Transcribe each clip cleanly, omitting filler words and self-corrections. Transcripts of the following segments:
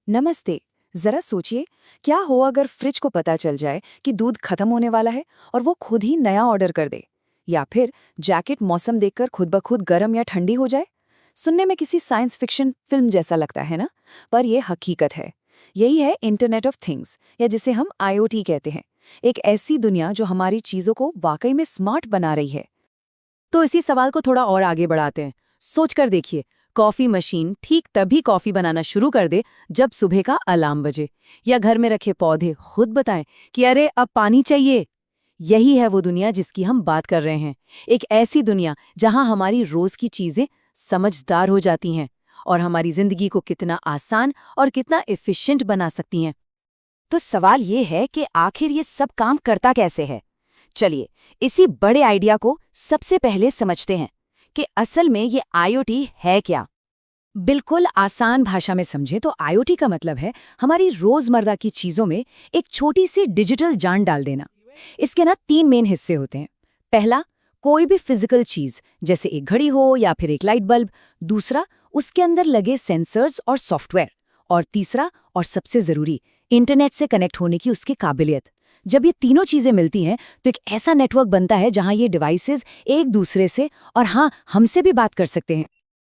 नमस्ते। जरा सोचिए, क्या हो अगर फ्रिज को पता चल जाए कि दूध खत्म होने वाला है और वो खुद ही नया ऑर्डर कर दे। या फिर जैकेट मौसम देखकर खुद ब खुद गर्म या ठंडी हो जाए। सुनने में किसी साइंस फिक्शन फिल्म जैसा लगता है ना, पर यह हकीकत है। यही है इंटरनेट ऑफ थिंग्स, या जिसे हम IoT कहते हैं। एक ऐसी दुनिया जो हमारी चीजों को वाकई में स्मार्ट बना रही है। तो इसी सवाल को थोड़ा और आगे बढ़ाते हैं। सोचकर देखिए, कॉफी मशीन ठीक तभी कॉफी बनाना शुरू कर दे जब सुबह का अलार्म बजे, या घर में रखे पौधे खुद बताएं कि अरे अब पानी चाहिए। यही है वो दुनिया जिसकी हम बात कर रहे हैं। एक ऐसी दुनिया जहां हमारी रोज की चीजें समझदार हो जाती हैं और हमारी जिंदगी को कितना आसान और कितना एफिशिएंट बना सकती हैं। तो सवाल ये है कि आखिर ये सब काम करता कैसे है। चलिए, इसी बड़े आइडिया को सबसे पहले समझते हैं कि असल में ये IoT है क्या। बिल्कुल आसान भाषा में समझें तो IoT का मतलब है हमारी रोजमर्रा की चीजों में एक छोटी सी डिजिटल जान डाल देना। इसके ना 3 मेन हिस्से होते हैं। पहला, कोई भी फिजिकल चीज जैसे एक घड़ी हो या फिर एक लाइट बल्ब। दूसरा, उसके अंदर लगे सेंसर्स और सॉफ्टवेयर। और तीसरा और सबसे जरूरी, इंटरनेट से कनेक्ट होने की उसकी काबिलियत। जब ये तीनों चीजें मिलती हैं तो एक ऐसा नेटवर्क बनता है जहां ये डिवाइसेस एक दूसरे से और हाँ, हमसे भी बात कर सकते हैं।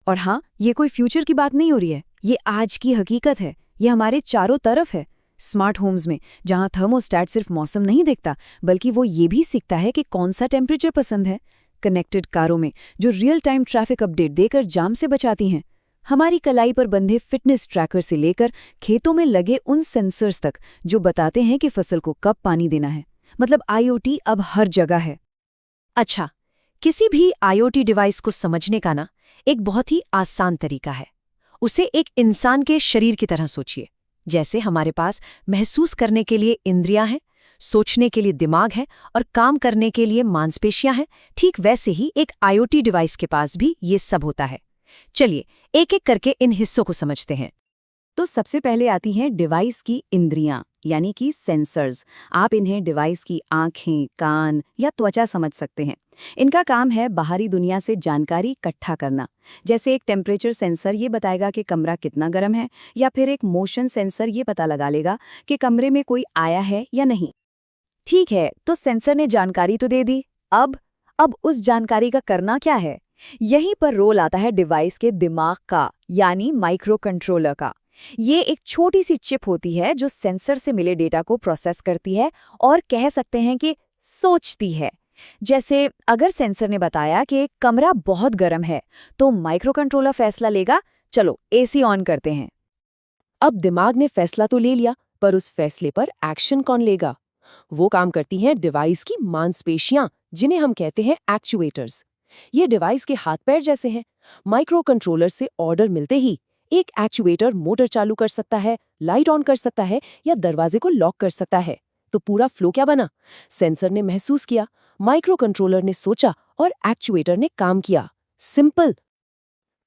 और हाँ, ये कोई फ्यूचर की बात नहीं हो रही है, ये आज की हकीकत है। ये हमारे चारों तरफ है। स्मार्ट होम्स में, जहाँ थर्मोस्टैट सिर्फ मौसम नहीं देखता, बल्कि वो ये भी सीखता है कि कौन सा टेम्परेचर पसंद है। कनेक्टेड कारों में, जो रियल टाइम ट्रैफिक अपडेट देकर जाम से बचाती हैं। हमारी कलाई पर बंधे फिटनेस ट्रैकर से लेकर खेतों में लगे उन सेंसर्स तक जो बताते हैं कि फसल को कब पानी देना है। मतलब IoT अब हर जगह है। अच्छा, किसी भी IoT डिवाइस को समझने का ना एक बहुत ही आसान तरीका है। उसे एक इंसान के शरीर की तरह सोचिए। जैसे हमारे पास महसूस करने के लिए इंद्रियां हैं, सोचने के लिए दिमाग है और काम करने के लिए मांसपेशियां हैं, ठीक वैसे ही एक IoT डिवाइस के पास भी ये सब होता है। चलिए, एक एक करके इन हिस्सों को समझते हैं। तो सबसे पहले आती हैं डिवाइस की इंद्रियां, यानी कि सेंसर्स। आप इन्हें डिवाइस की आंखें, कान या त्वचा समझ सकते हैं। इनका काम है बाहरी दुनिया से जानकारी इकट्ठा करना। जैसे एक टेम्परेचर सेंसर ये बताएगा कि कमरा कितना गर्म है, या फिर एक मोशन सेंसर ये पता लगा लेगा कि कमरे में कोई आया है या नहीं। ठीक है, तो सेंसर ने जानकारी तो दे दी। अब उस जानकारी का करना क्या है। यहीं पर रोल आता है डिवाइस के दिमाग का, यानी माइक्रो कंट्रोलर का। ये एक छोटी सी चिप होती है जो सेंसर से मिले डेटा को प्रोसेस करती है और कह सकते हैं कि सोचती है। जैसे अगर सेंसर ने बताया कि कमरा बहुत गर्म है, तो माइक्रो कंट्रोलर फैसला लेगा, चलो AC ऑन करते हैं। अब दिमाग ने फैसला तो ले लिया, पर उस फैसले पर एक्शन कौन लेगा? वो काम करती हैं डिवाइस की मांसपेशियां, जिन्हें हम कहते हैं एक्चुएटर्स। ये डिवाइस के हाथ पैर जैसे हैं। माइक्रो कंट्रोलर से ऑर्डर मिलते ही एक एक्चुएटर मोटर चालू कर सकता है, लाइट ऑन कर सकता है या दरवाजे को लॉक कर सकता है। तो पूरा फ्लो क्या बना? सेंसर ने महसूस किया, माइक्रो कंट्रोलर ने सोचा और एक्चुएटर ने काम किया। सिंपल।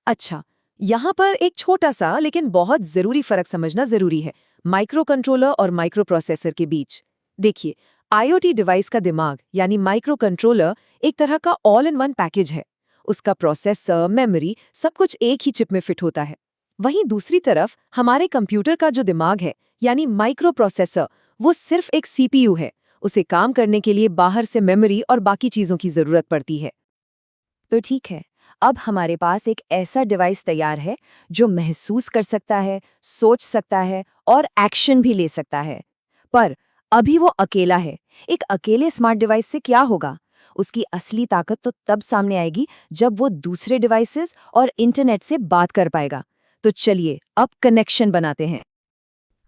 अच्छा, यहाँ पर एक छोटा सा लेकिन बहुत जरूरी फर्क समझना जरूरी है माइक्रो कंट्रोलर और माइक्रो प्रोसेसर के बीच। देखिए, IoT डिवाइस का दिमाग यानी माइक्रो कंट्रोलर एक तरह का ऑल इन वन पैकेज है। उसका प्रोसेसर, मेमोरी सब कुछ एक ही चिप में फिट होता है। वहीं दूसरी तरफ हमारे कंप्यूटर का जो दिमाग है यानी माइक्रो प्रोसेसर, वो सिर्फ एक CPU है। उसे काम करने के लिए बाहर से मेमोरी और बाकी चीजों की जरूरत पड़ती है। तो ठीक है, अब हमारे पास एक ऐसा डिवाइस तैयार है जो महसूस कर सकता है, सोच सकता है और एक्शन भी ले सकता है। पर अभी वो अकेला है। एक अकेले स्मार्ट डिवाइस से क्या होगा? उसकी असली ताकत तो तब सामने आएगी जब वो दूसरे डिवाइसेस और इंटरनेट से बात कर पाएगा। तो चलिए अब कनेक्शन बनाते हैं।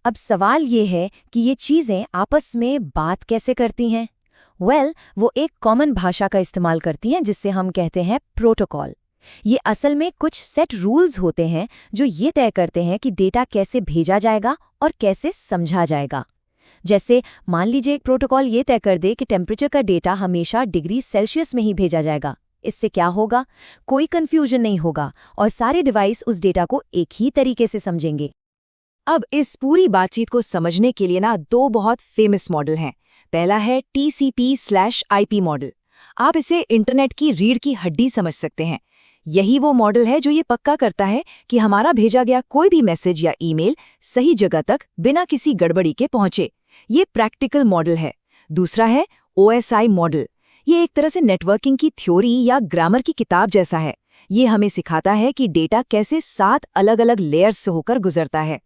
अब सवाल ये है कि ये चीजें आपस में बात कैसे करती हैं? वो एक कॉमन भाषा का इस्तेमाल करती हैं जिससे हम कहते हैं प्रोटोकॉल। ये असल में कुछ सेट रूल्स होते हैं जो ये तय करते हैं कि डेटा कैसे भेजा जाएगा और कैसे समझा जाएगा। जैसे मान लीजिए एक प्रोटोकॉल ये तय कर दे कि टेम्परेचर का डेटा हमेशा डिग्री सेल्सियस में ही भेजा जाएगा। इससे क्या होगा? कोई कंफ्यूजन नहीं होगा और सारे डिवाइस उस डेटा को एक ही तरीके से समझेंगे। अब इस पूरी बातचीत को समझने के लिए ना 2 बहुत फेमस मॉडल हैं। पहला है TCP/IP मॉडल। आप इसे इंटरनेट की रीढ़ की हड्डी समझ सकते हैं। यही वो मॉडल है जो ये पक्का करता है कि हमारा भेजा गया कोई भी मैसेज या ईमेल सही जगह तक बिना किसी गड़बड़ी के पहुंचे। ये प्रैक्टिकल मॉडल है। दूसरा है OSI मॉडल। ये एक तरह से नेटवर्किंग की थ्योरी या ग्रामर की किताब जैसा है। ये हमें सिखाता है कि डेटा कैसे 7 अलग-अलग लेयर्स से होकर गुजरता है।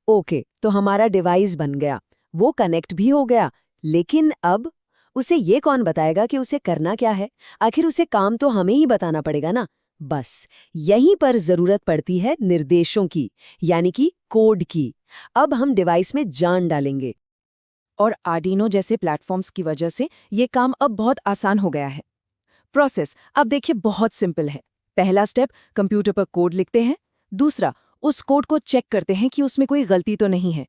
ओके, तो हमारा डिवाइस बन गया, वो कनेक्ट भी हो गया, लेकिन अब उसे ये कौन बताएगा कि उसे करना क्या है? आखिर उसे काम तो हमें ही बताना पड़ेगा ना। बस यहीं पर जरूरत पड़ती है निर्देशों की, यानी कि कोड की। अब हम डिवाइस में जान डालेंगे। और आर्डिनो जैसे प्लेटफॉर्म्स की वजह से ये काम अब बहुत आसान हो गया है। प्रोसेस अब देखिए बहुत सिंपल है। पहला स्टेप, कंप्यूटर पर कोड लिखते हैं। दूसरा, उस कोड को चेक करते हैं कि उसमें कोई गलती तो नहीं है।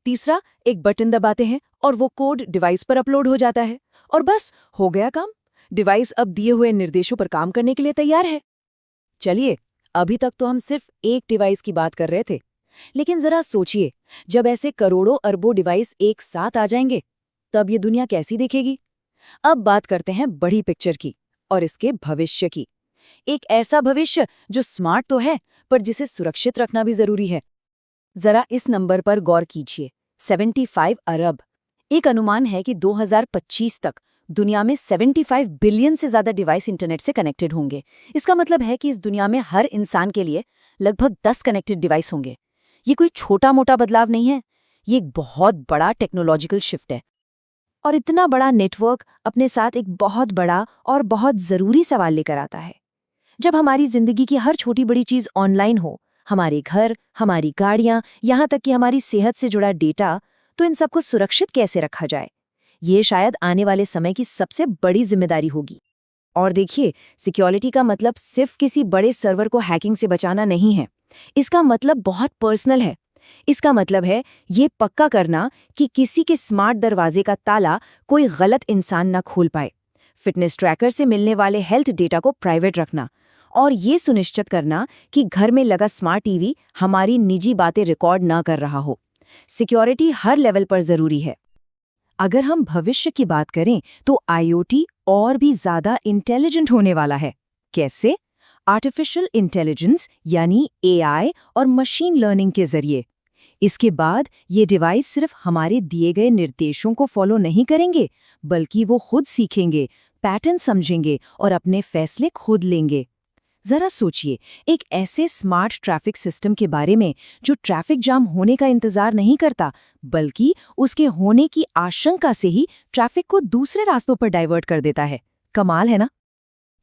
तीसरा, एक बटन दबाते हैं और वो कोड डिवाइस पर अपलोड हो जाता है। और बस हो गया काम। डिवाइस अब दिए हुए निर्देशों पर काम करने के लिए तैयार है। चलिए, अभी तक तो हम सिर्फ एक डिवाइस की बात कर रहे थे, लेकिन जरा सोचिए, जब ऐसे करोड़ों अरबों डिवाइस एक साथ आ जाएंगे, तब ये दुनिया कैसी दिखेगी? अब बात करते हैं बड़ी पिक्चर की और इसके भविष्य की। एक ऐसा भविष्य जो स्मार्ट तो है, पर जिसे सुरक्षित रखना भी जरूरी है। जरा इस नंबर पर गौर कीजिए, 75 अरब। एक अनुमान है कि 2025 तक दुनिया में 75 बिलियन से ज्यादा डिवाइस इंटरनेट से कनेक्टेड होंगे। इसका मतलब है कि इस दुनिया में हर इंसान के लिए लगभग 10 कनेक्टेड डिवाइस होंगे। ये कोई छोटा मोटा बदलाव नहीं है, ये एक बहुत बड़ा टेक्नोलॉजिकल शिफ्ट है। और इतना बड़ा नेटवर्क अपने साथ एक बहुत बड़ा और बहुत जरूरी सवाल लेकर आता है। जब हमारी जिंदगी की हर छोटी बड़ी चीज ऑनलाइन हो, हमारे घर, हमारी गाड़ियां, यहाँ तक कि हमारी सेहत से जुड़ा डेटा, तो इन सबको सुरक्षित कैसे रखा जाए? ये शायद आने वाले समय की सबसे बड़ी जिम्मेदारी होगी। और देखिए, सिक्योरिटी का मतलब सिर्फ किसी बड़े सर्वर को हैकिंग से बचाना नहीं है। इसका मतलब बहुत पर्सनल है। इसका मतलब है ये पक्का करना कि किसी के स्मार्ट दरवाजे का ताला कोई गलत इंसान न खोल पाए, फिटनेस ट्रैकर से मिलने वाले हेल्थ डेटा को प्राइवेट रखना, और ये सुनिश्चित करना कि घर में लगा स्मार्ट टीवी हमारी निजी बातें रिकॉर्ड न कर रहा हो। सिक्योरिटी हर लेवल पर जरूरी है। अगर हम भविष्य की बात करें तो IoT और भी ज्यादा इंटेलिजेंट होने वाला है। कैसे? आर्टिफिशियल इंटेलिजेंस यानी AI और मशीन लर्निंग के जरिए। इसके बाद ये डिवाइस सिर्फ हमारे दिए गए निर्देशों को फॉलो नहीं करेंगे, बल्कि वो खुद सीखेंगे, पैटर्न समझेंगे और अपने फैसले खुद लेंगे। जरा सोचिए, एक ऐसे स्मार्ट ट्रैफिक सिस्टम के बारे में जो ट्रैफिक जाम होने का इंतजार नहीं करता, बल्कि उसके होने की आशंका से ही ट्रैफिक को दूसरे रास्तों पर डाइवर्ट कर देता है। कमाल है ना?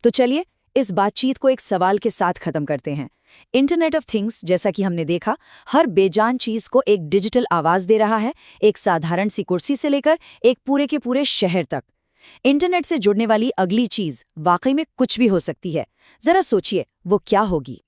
तो चलिए, इस बातचीत को एक सवाल के साथ खत्म करते हैं। इंटरनेट ऑफ थिंग्स, जैसा कि हमने देखा, हर बेजान चीज को एक डिजिटल आवाज दे रहा है, एक साधारण सी कुर्सी से लेकर एक पूरे के पूरे शहर तक। इंटरनेट से जुड़ने वाली अगली चीज वाकई में कुछ भी हो सकती है। जरा सोचिए, वो क्या होगी?